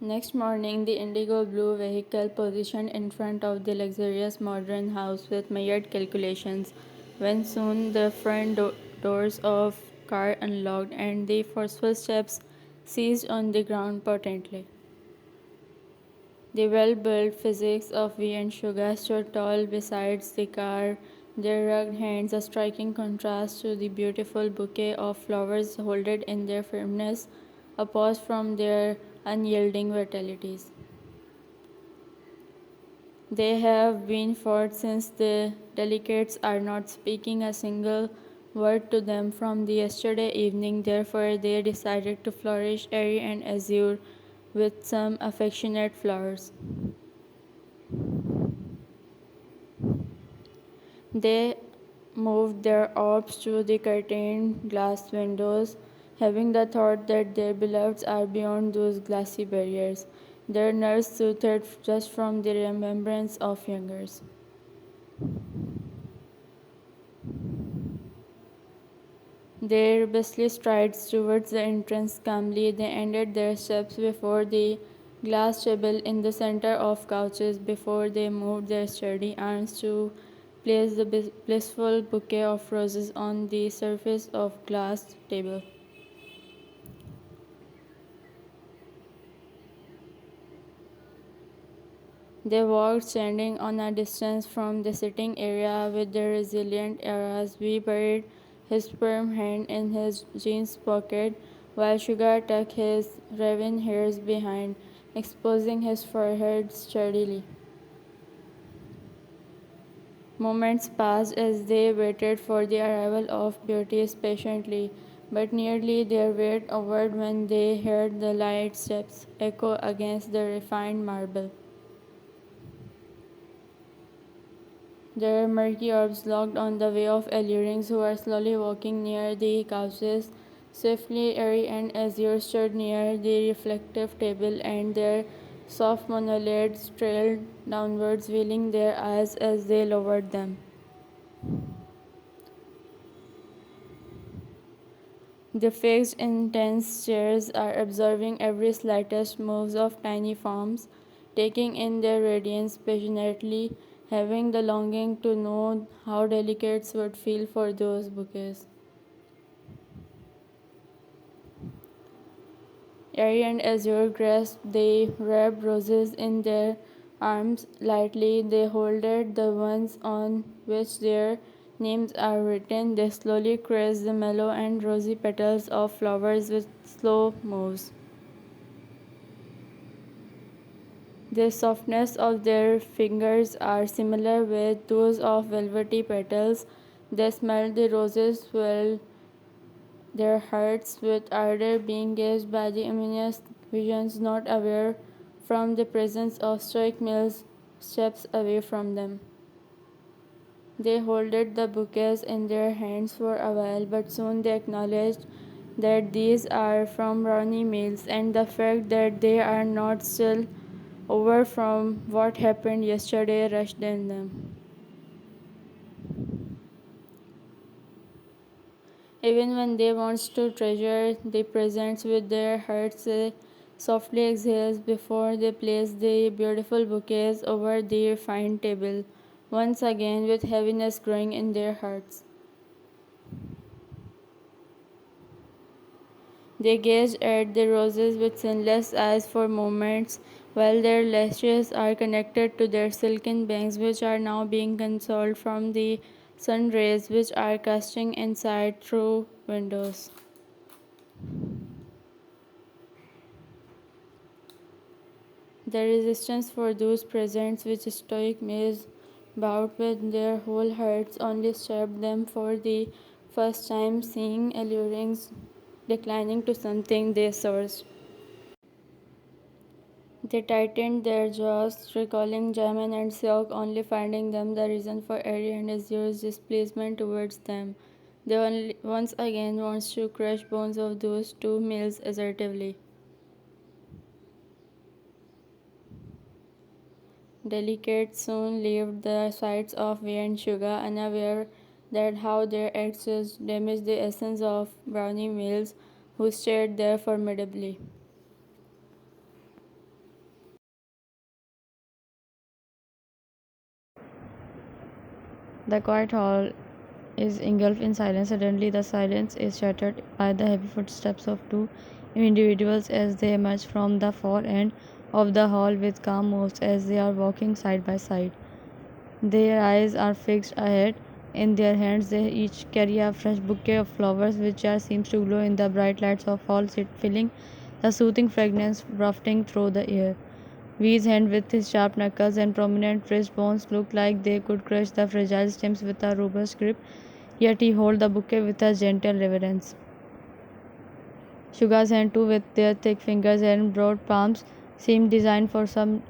Next morning, the indigo blue vehicle positioned in front of the luxurious modern house with myriad calculations. When soon the doors of car unlocked and the forceful steps seized on the ground potently. The well-built physiques of V and Suga stood tall beside the car, their rugged hands a striking contrast to the beautiful bouquet of flowers holded in their firmness, a pause from their unyielding vitalities. They have been fought since the delegates are not speaking a single word to them from the yesterday evening, therefore they decided to flourish airy and azure with some affectionate flowers. They moved their orbs to the curtained glass windows, having the thought that their beloveds are beyond those glassy barriers, their nerves soothed just from the remembrance of youngers. Their busy strides towards the entrance calmly, they ended their steps before the glass table in the center of couches before they moved their sturdy arms to place the blissful bouquet of roses on the surface of glass table. They walked standing on a distance from the sitting area with their resilient eras. We buried his firm hand in his jeans pocket while Sugar tucked his raven hairs behind, exposing his forehead sturdily. Moments passed as they waited for the arrival of beauties patiently, but nearly their wait over when they heard the light steps echo against the refined marble. Their murky orbs locked on the way of allurings who were slowly walking near the couches. Swiftly, airy and azure stood near the reflective table, and their soft monolids trailed downwards, veiling their eyes as they lowered them. The fixed, intense stares are observing every slightest moves of tiny forms, taking in their radiance passionately, having the longing to know how delicates would feel for those bouquets. Airy and azure grasped the wrapped roses in their arms lightly. They holded the ones on which their names are written. They slowly caressed the mellow and rosy petals of flowers with slow moves. The softness of their fingers are similar with those of velvety petals. They smelled the roses, swelled their hearts with ardor, being gazed by the ominous visions, not aware from the presence of stoic males steps away from them. They holded the bouquets in their hands for a while, but soon they acknowledged that these are from brownie males, and the fact that they are not still over from what happened yesterday rushed in them. Even when they want to treasure the presents with their hearts, they softly exhale before they place the beautiful bouquets over the refined table, once again with heaviness growing in their hearts. They gazed at the roses with sinless eyes for moments, while their lashes are connected to their silken bangs, which are now being consoled from the sun rays which are casting inside through windows. The resistance for those presents which stoic maids bowed with their whole hearts only stabbed them for the first time, seeing allurings declining to something they sourced. They tightened their jaws, recalling Jamin and Seok, only finding them the reason for Eri and Azure's displeasement towards them. They once again wants to crush bones of those two males assertively. Delicate soon left the sides of Wei and Suga, unaware that how their actions damaged the essence of brownie males who stared there formidably. The quiet hall is engulfed in silence. Suddenly, the silence is shattered by the heavy footsteps of two individuals as they emerge from the far end of the hall with calm moves as they are walking side by side. Their eyes are fixed ahead. In their hands, they each carry a fresh bouquet of flowers, which are seems to glow in the bright lights of hall, filling a soothing fragrance wafting through the air. Vee's hand with his sharp knuckles and prominent wrist bones look like they could crush the fragile stems with a robust grip, yet he holds the bouquet with a gentle reverence. Suga's hand too, with their thick fingers and broad palms, seem designed for some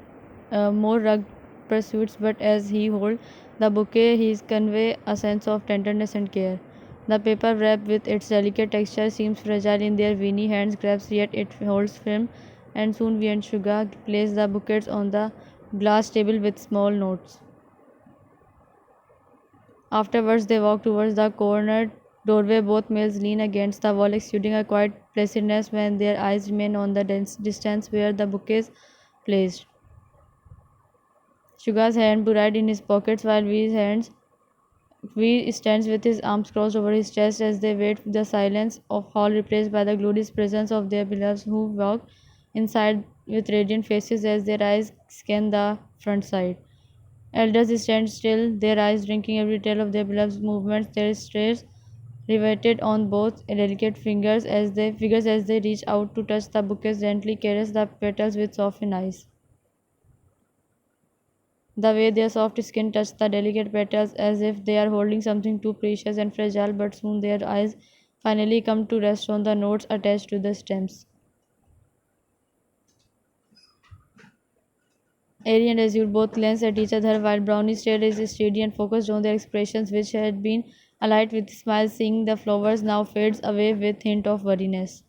more rugged pursuits, but as he holds the bouquet, he conveys a sense of tenderness and care. The paper wrap, with its delicate texture, seems fragile in their veiny hands grasp, yet it holds firm. And soon we and Suga place the bouquets on the glass table with small notes. Afterwards, they walk towards the cornered doorway. Both males lean against the wall, exuding a quiet placidness when their eyes remain on the distance where the bouquet is placed. Suga's hand buried in his pockets while V stands with his arms crossed over his chest as they wait the silence of hall replaced by the glorious presence of their beloveds who walk inside with radiant faces as their eyes scan the front side. Elders stand still, their eyes drinking every detail of their beloved's movements, their stares riveted on both delicate figures as they reach out to touch the bouquets, gently caress the petals with softened eyes. The way their soft skin touches the delicate petals as if they are holding something too precious and fragile, but soon their eyes finally come to rest on the notes attached to the stems. Airy and Azure both glance at each other while Brownie's stare is steady and focused on their expressions, which had been alight with smiles. Seeing the flowers now fades away with hint of weariness.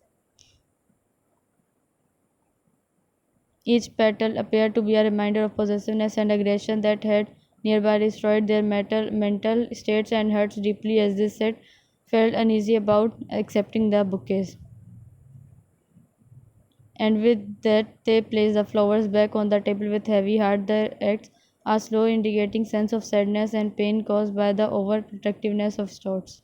Each petal appeared to be a reminder of possessiveness and aggression that had nearby destroyed their mental states and hurt deeply as they said, felt uneasy about accepting the bouquets. And with that, they placed the flowers back on the table with heavy heart. The acts are slow, indicating sense of sadness and pain caused by the overprotectiveness of Stouts.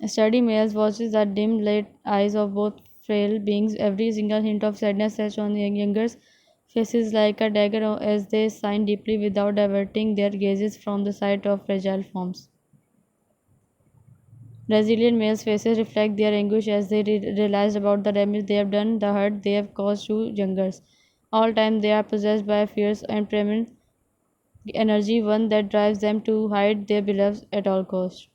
Steady males watches the dim light eyes of both frail beings. Every single hint of sadness set on the younger's faces like a dagger as they sigh deeply without diverting their gazes from the sight of fragile forms. Brazilian males' faces reflect their anguish as they realize about the damage they have done, the hurt they have caused to youngers. All time they are possessed by a fierce and primal energy, one that drives them to hide their beloveds at all cost.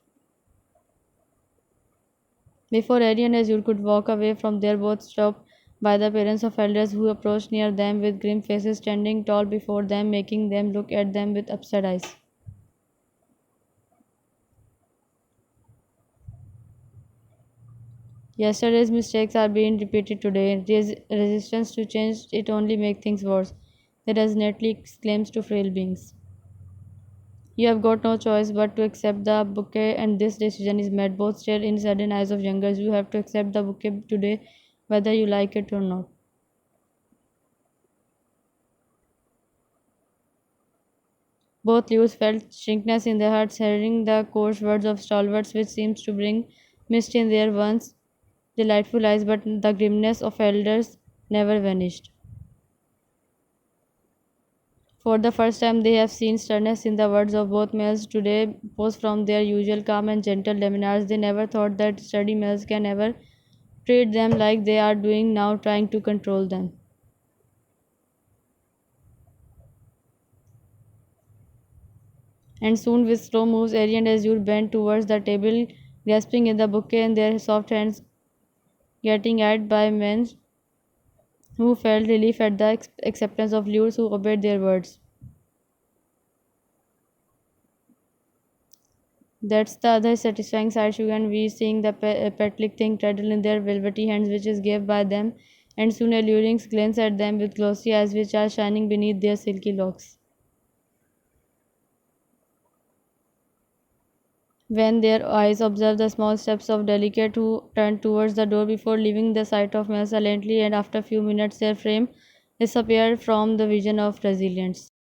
Before Eddie and Azure could walk away from there, both stopped by the parents of elders who approached near them with grim faces standing tall before them, making them look at them with upset eyes. Yesterday's mistakes are being repeated today. Resistance to change it only makes things worse. They resonantly exclaims to frail beings. You have got no choice but to accept the bouquet, and this decision is made. Both stare in sudden eyes of youngers. You have to accept the bouquet today, whether you like it or not. Both youths felt shrinkness in their hearts, hearing the coarse words of stalwarts, which seems to bring mist in their once delightful eyes, but the grimness of elders never vanished. For the first time, they have seen sternness in the words of both males today, posed from their usual calm and gentle demeanors. They never thought that sturdy males can ever treat them like they are doing now, trying to control them. And soon, with slow moves, Ari and Azure bent towards the table, grasping in the bouquet in their soft hands, getting at by men who felt relief at the acceptance of lures who obeyed their words. That's the other satisfying side, Sugar and we seeing the petlic thing treadle in their velvety hands, which is gave by them, and soon alluring glance at them with glossy eyes which are shining beneath their silky locks. When their eyes observe the small steps of Delicate who turn towards the door before leaving the sight of Mel silently, and after a few minutes their frame disappeared from the vision of resilience.